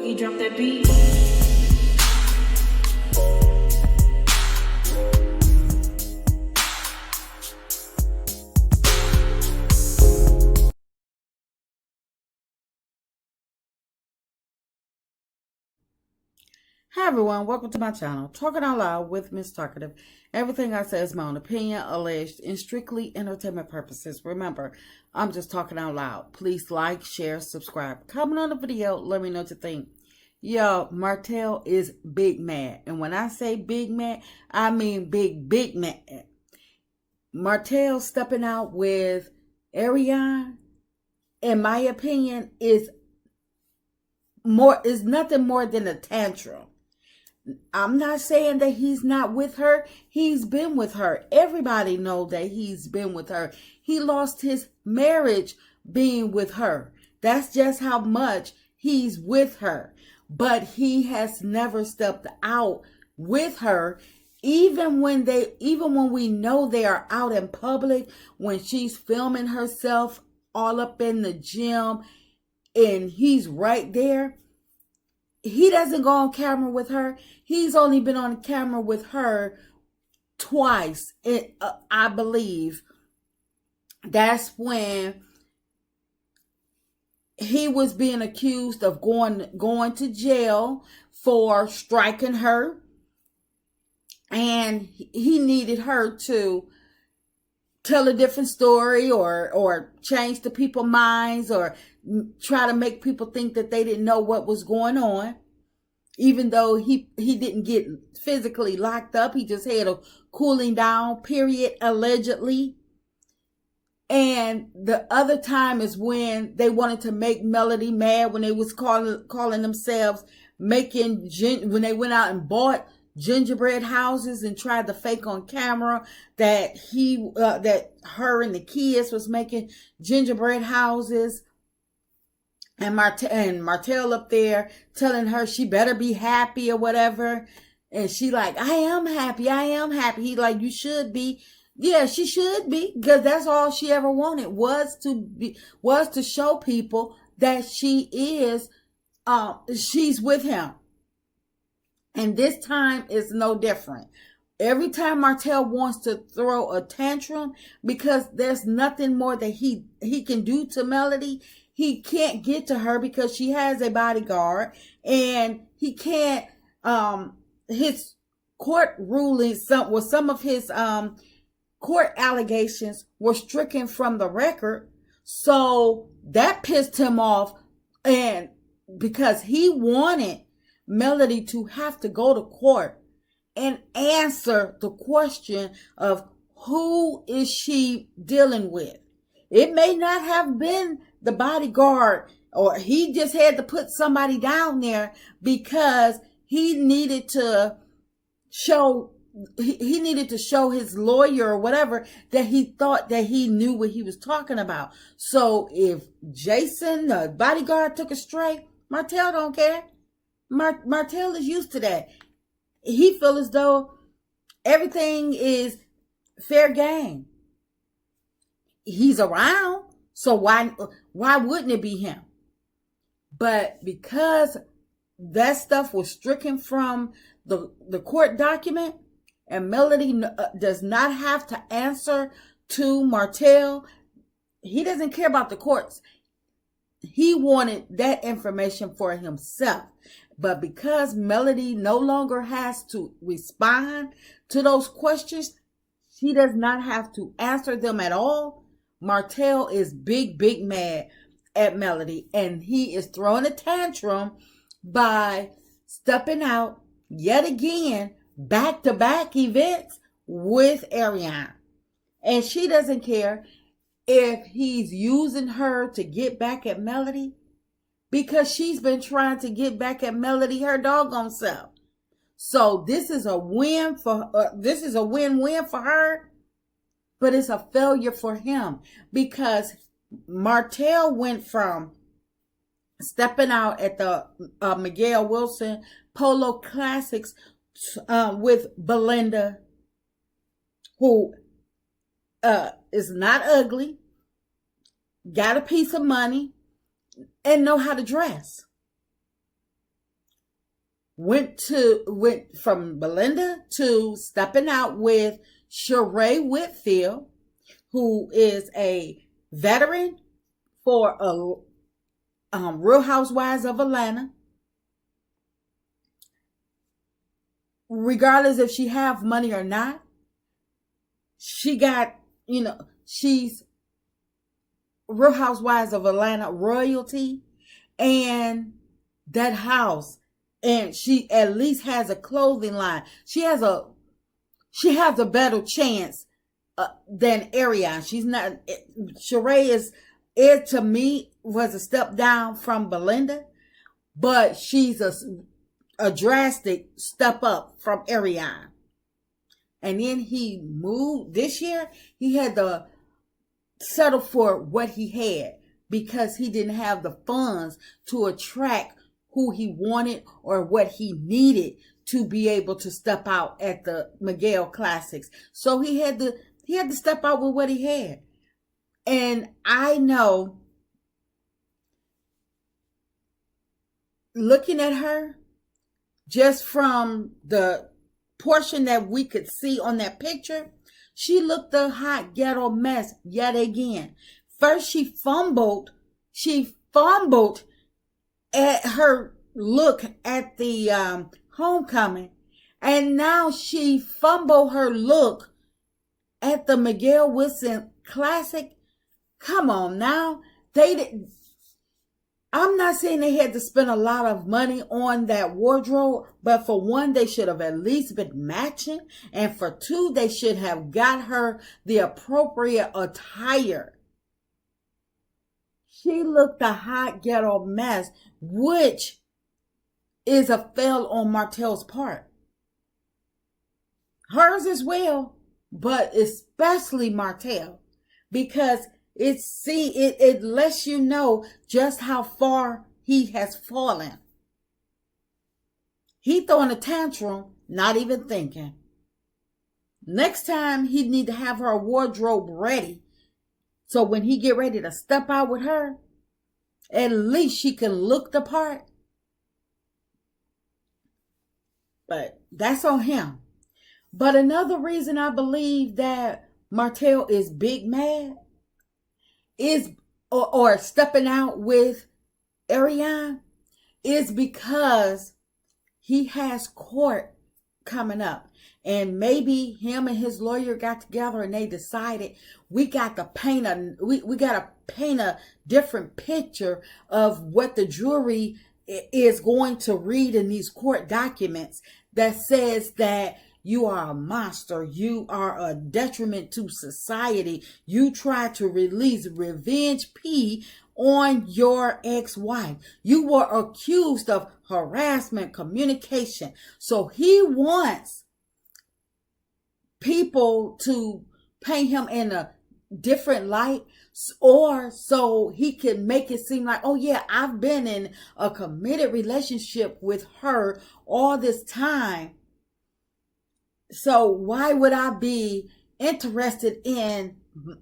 Boogie, drop that beat. Hi everyone, welcome to my channel, Talking Out Loud with Miss Talkative. Everything I say is my own opinion, alleged, and strictly entertainment purposes. Remember, I'm just talking out loud. Please like, share, subscribe, comment on the video, let me know what you think. Yo, Martell is big mad. And when I say big mad, I mean big mad. Martell stepping out with Ariane, in my opinion, is nothing more than a tantrum. I'm not saying that he's not with her. He's been with her. Everybody knows that he's been with her. He lost his marriage being with her. That's just how much he's with her. But he has never stepped out with her. Even when we know they are out in public, when she's filming herself all up in the gym and he's right there, he doesn't go on camera with her. He's only been on camera with her twice, I believe. That's when he was being accused of going to jail for striking her. And he needed her to tell a different story or change the people's minds or try to make people think that they didn't know what was going on. Even though he didn't get physically locked up, he just had a cooling down period, allegedly. And the other time is when they wanted to make Melody mad, when they was calling themselves when they went out and bought gingerbread houses and tried to fake on camera that that her and the kids was making gingerbread houses. And Martell up there telling her she better be happy or whatever. And she like, I am happy. He like, you should be. Yeah, she should be, because that's all she ever wanted was to show people that she's with him. And this time is no different. Every time Martell wants to throw a tantrum because there's nothing more that he can do to Melody, he can't get to her because she has a bodyguard, and he can't, his court ruling, some of his court allegations were stricken from the record. So that pissed him off, and because he wanted Melody to have to go to court and answer the question of who is she dealing with. It may not have been the bodyguard, or he just had to put somebody down there because he needed to show his lawyer or whatever that he thought that he knew what he was talking about. So if Jason, the bodyguard, took a strike, Martell don't care. Martell is used to that. He feels as though everything is fair game. He's around, so why wouldn't it be him? But because that stuff was stricken from the court document, and Melody does not have to answer to Martell, he doesn't care about the courts. He wanted that information for himself. But because Melody no longer has to respond to those questions, she does not have to answer them at all. Martell is big mad at Melody, and he is throwing a tantrum by stepping out yet again, back-to-back events with Ariane. And she doesn't care if he's using her to get back at Melody, because she's been trying to get back at Melody her doggone self. So this is a win-win for her, but it's a failure for him, because Martell went from stepping out at the Miguel Wilson Polo Classics with Belinda, who is not ugly, got a piece of money, and know how to dress. went from Belinda to stepping out with Sheree Whitfield, who is a veteran for Real Housewives of Atlanta. Regardless if she have money or not, she got, she's Real Housewives of Atlanta royalty, and that house, and she at least has a clothing line. She has a better chance than Ariane. She's not. Sheree is, it to me was a step down from Belinda, but she's a drastic step up from Ariane. And then he moved this year. He had to settle for what he had because he didn't have the funds to attract who he wanted or what he needed to be able to step out at the Miguel Classics. So he had to step out with what he had. And I know, looking at her, just from the portion that we could see on that picture, she looked a hot ghetto mess yet again. First, she fumbled at her look at the homecoming, and now she fumbled her look at the Miguel Wilson Classic. Come on now, I'm not saying they had to spend a lot of money on that wardrobe, but for one, they should have at least been matching. And for two, they should have got her the appropriate attire. She looked a hot ghetto mess, which is a fail on Martell's part. Hers as well, but especially Martell, because it lets you know just how far he has fallen. He throwing a tantrum, not even thinking. Next time he need to have her wardrobe ready, so when he get ready to step out with her, at least she can look the part. But that's on him. But another reason I believe that Martell is big mad is, or stepping out with Ariane, is because he has court coming up. And maybe him and his lawyer got together and they decided we got to paint a different picture of what the jury is going to read in these court documents that says that you are a monster. You are a detriment to society. You try to release revenge P on your ex-wife. You were accused of harassment, communication. So he wants people to paint him in a different light, or so he can make it seem like, oh yeah, I've been in a committed relationship with her all this time. So why would I be interested in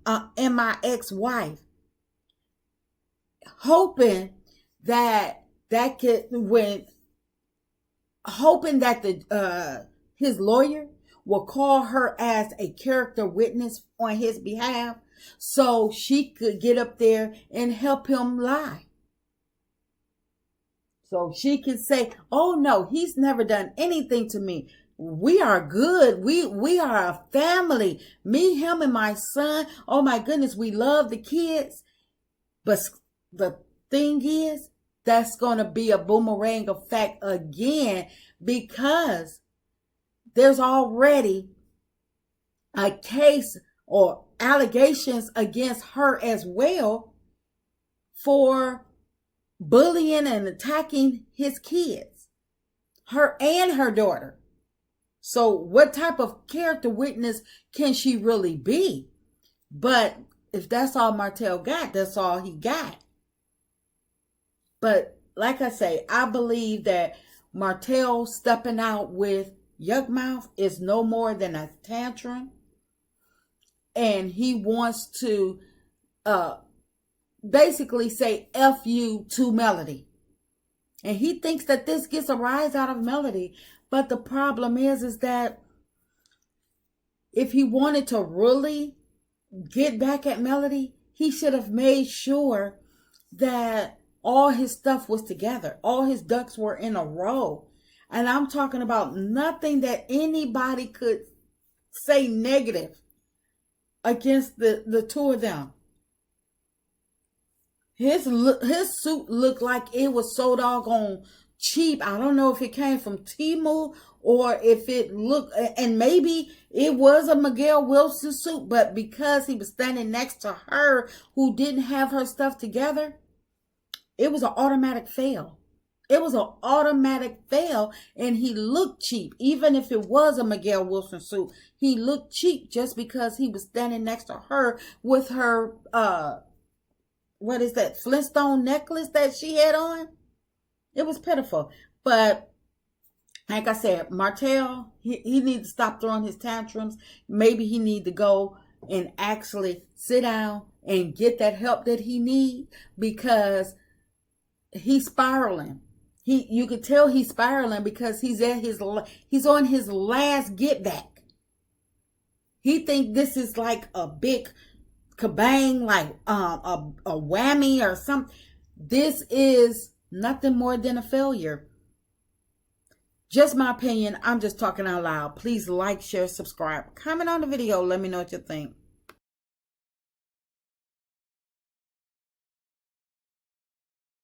my ex-wife? Hoping that his lawyer will call her as a character witness on his behalf, so she could get up there and help him lie. So she could say, oh no, he's never done anything to me. We are good. We are a family. Me, him, and my son. Oh my goodness, we love the kids. But the thing is, that's going to be a boomerang effect again, because there's already a case or allegations against her as well for bullying and attacking his kids, her and her daughter. So what type of character witness can she really be? But if that's all Martell got, that's all he got. But like I say, I believe that Martell stepping out with Yuckmouth is no more than a tantrum. And he wants to basically say F you to Melody. And he thinks that this gets a rise out of Melody. But the problem is that if he wanted to really get back at Melody, he should have made sure that all his stuff was together. All his ducks were in a row. And I'm talking about nothing that anybody could say negative against the two of them. His suit looked like it was so doggone cheap. I don't know if it came from Temu or if it looked, and maybe it was a Miguel Wilson suit, but because he was standing next to her who didn't have her stuff together, it was an automatic fail. It was an automatic fail, and he looked cheap. Even if it was a Miguel Wilson suit, he looked cheap just because he was standing next to her with her, what is that, Flintstone necklace that she had on? It was pitiful. But like I said, Martell, he needs to stop throwing his tantrums. Maybe he need to go and actually sit down and get that help that he needs, because he's spiraling. You could tell he's spiraling because he's on his last get back. He think this is like a big kabang, like a whammy or something. This is nothing more than a failure. Just my opinion. I'm just talking out loud. Please like, share, subscribe, comment on the video. Let me know what you think.